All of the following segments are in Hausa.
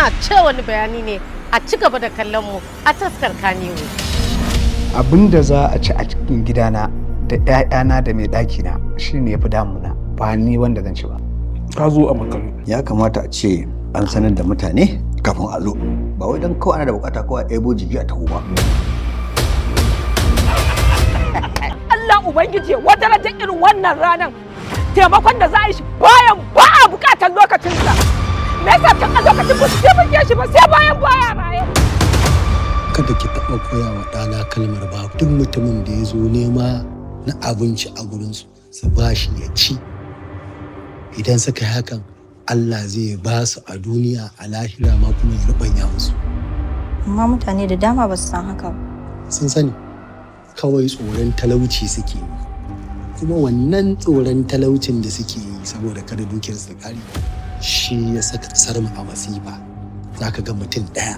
ina ce wani bayani ne a ci gaba da kallon mu a Taskar Kannywood. Abin da za a ci a cikin gidana da 'ya'yana da mai ɗakina shine yafi damuna, ba ni wanda zan ci ba. Ka zo a makaro. Ya kamata a ce an sanar da mutane kafin a zo, ba wai don kawai ana da bukata kawai a ebo jiki a taho ba. Allah Ubangiji wata rata irin wannan ranar taimakon da za a yi shi bayan ba a bukatar lokacinsa. Me yasa tun a lokacin ba su taimake shi ba sai bayan baya raye. Kada ki taɓa koya wa ɗana kalmar ba. Duk mutumin da ya zo nema na abinci a gurinsu su ba shi ya ci. Idan suka yi hakan Allah zai ba su a duniya a lahira ma kuma ya rubanya musu. Amma mutane da dama ba su san haka ba. Sun sani kawai tsoron talauci suke yi. Kuma wannan tsoron talaucin da suke yi saboda kada dukiyar su kare shi ya saka kasar mu a masifa. Za ka ga mutum ɗaya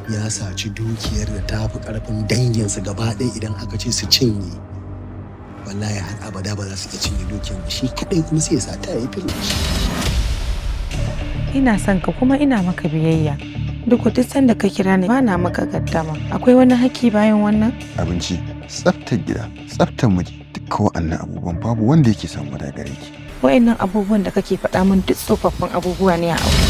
ya saci dukiyar da ta fi ƙarfin danginsa gaba ɗaya idan aka ce su cinye. Wallahi har abada ba za su iya cinye dukiyar ba, shi kaɗai kuma sai ya sata ya yi fil. Ina son ka kuma ina maka biyayya. Duk sanda ka kira ni bana maka gaddama. Akwai wani haƙƙi bayan wannan? Abinci, tsaftar gida, tsaftar miji, dukkan waɗannan abubuwan babu wanda yake samu daga gare ki. Wa'annan abubuwan da kake faɗa min duk tsofaffin abubuwa ne a aure.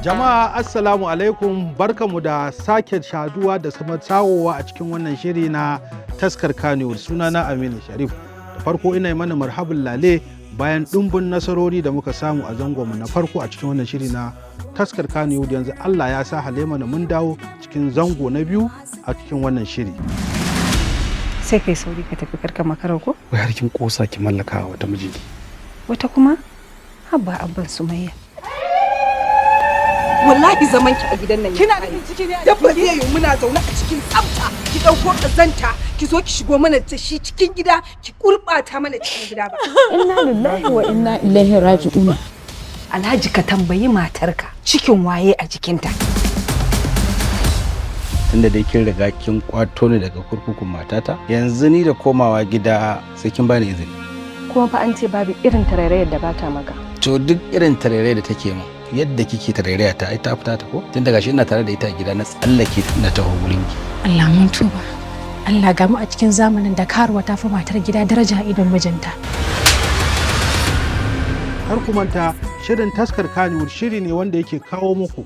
Jama'a assalamu alaikum, barkamu da sake shaduwa da sama tsawowa a cikin wannan shiri na Taskar Kannywood. Sunana Aminu Sharif. Da farko ina yi mana marhabin lale bayan ɗumbin nasarori da muka samu a zangonmu na farko a cikin wannan shiri na Taskar Kannywood. Yanzu Allah ya sa halema na mun dawo cikin zango na biyu a cikin wannan shiri. Sai kai sauri ka tafi karka makarar ko? Wai har kin kosa ki mallaka wata mijinki. Wata kuma? Habba abban Sumayya. Wallahi zaman ki a gidan nan kina da ciki ne da ba zai yi muna zaune a cikin tsafta ki dauko kazanta ki zo ki shigo mana ta shi cikin gida ki kurbata mana cikin gida ba. Inna lillahi wa inna ilaihi raji'un. Alhaji ka tambayi matarka cikin waye a jikinta. Tunda dai kin riga kin kwato ni daga kurkukun matata, yanzu ni da komawa gida sai kin bani izini. Kuma fa an ce babu irin tarairayar da bata maka. To duk irin tarairayar da take min yadda kike tarairaya ta ai ta fita ta ko? Tun daga shi ina tare da ita a gida na tsallake na taho gurin ki. Allah mun tuba. Allah ga mu a cikin zamanin da karuwa ta fi matar gida daraja a idon mijinta. Har kuma ta shirin Taskar Kannywood shiri ne wanda yake kawo muku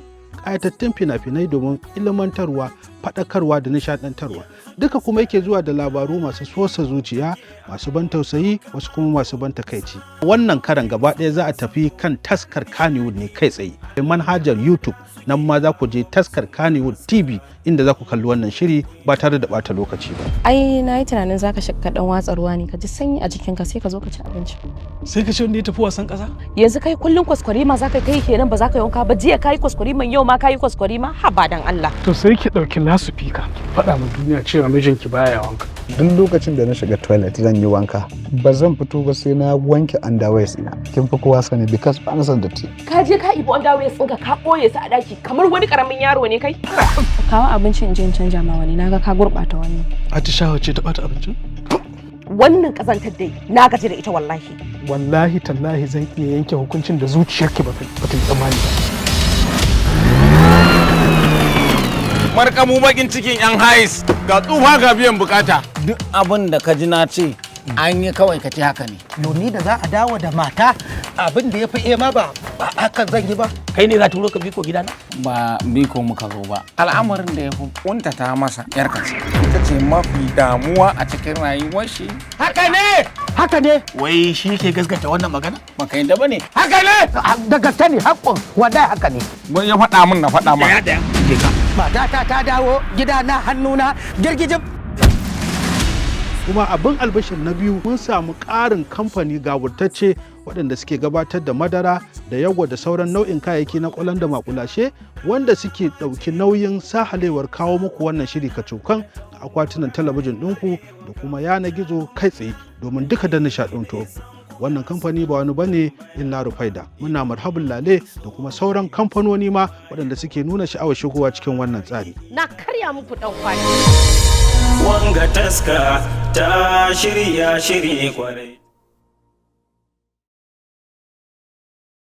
ƙayatattun fina-finai domin ilmantarwa, faɗakarwa da nishaɗantarwa. Duka kuma yake zuwa da labaru masu sosa zuciya, masu ban tausayi, wasu kuma masu ban takaici. Wannan karan gaba ɗaya za a tafi kan Taskar Kannywood ne kai tsaye. Manhajar YouTube nan ma za ku je Taskar Kannywood TV inda za ku kalli wannan shiri ba tare da ɓata lokaci ba. Ai na yi tunanin zaka shiga dan watsa ruwa ne ka ji sanyi a jikinka sai ka zo ka ci abinci. Sai ka ce wanda ya tafi wasan ƙasa? Yanzu kai kullun kwaskwarima zaka kai kenan ba za ka yi wanka ba, jiya kai kwaskwariman yau ma kai kwaskwariman haba dan Allah. To sai ki ɗauki lasufika faɗa ma duniya cewa mijinki baya wanka. Duk lokacin da na shiga toilet zan yi wanka, ba zan fito ba sai na wanke underwears ina. Kin fi kowa sani because ba na son datti. Ka je ka ibi underwears ɗinka ka ɓoye su a ɗaki kamar wani ƙaramin yaro ne kai. Kawo abincin in canja ma wani naga ka gurɓata wannan. Atishawa ce ta ɓata abincin? Wannan ƙazantar dai na gaji da ita wallahi. Wallahi tallahi zan iya yanke hukuncin da zuciyarki ba ta yi tsammani ba. Markamu bakin cikin yan hais ga tsufa ga biyan bukata. Duk abin da ka ji na ce an yi kawai ka ce haka ne. Yoni da za a dawo da mata abin da ya fi ema ba hakan zan yi ba. Kai ne za turo ka biko gidana? Ba biko muka zo ba. Al'amarin da ya fi kuntata masa yarka ce. Ita ce mafi damuwa a cikin rayuwar shi. Haka ne! Haka ne! Wai shi ke gaskata wannan magana? Baka yadda ba ne? Haka ne! Da gaske ne haƙƙon wadai haka ne. Wani ya faɗa min na faɗa ma. Daya. Matata ta dawo gidana hannuna girgijin. Kuma abin albashir na biyu mun samu ƙarin kamfani gawurtacce waɗanda suke gabatar da madara da yago da sauran nau'in kayayyaki na ƙwalan da makulashe wanda suke ɗauki nauyin sahalewar kawo muku wannan shiri kacokan a akwatunan talabijin ɗinku da kuma yanar gizo kai tsaye domin duka da nishaɗin wannan kamfani ba wani bane illa Rufaida. Muna marhabin lale da kuma sauran kamfanoni ma waɗanda suke nuna sha'awar shigowa cikin wannan tsari. Na karya muku ɗan kwali. Wanga taska ta shirya shiri kwarai.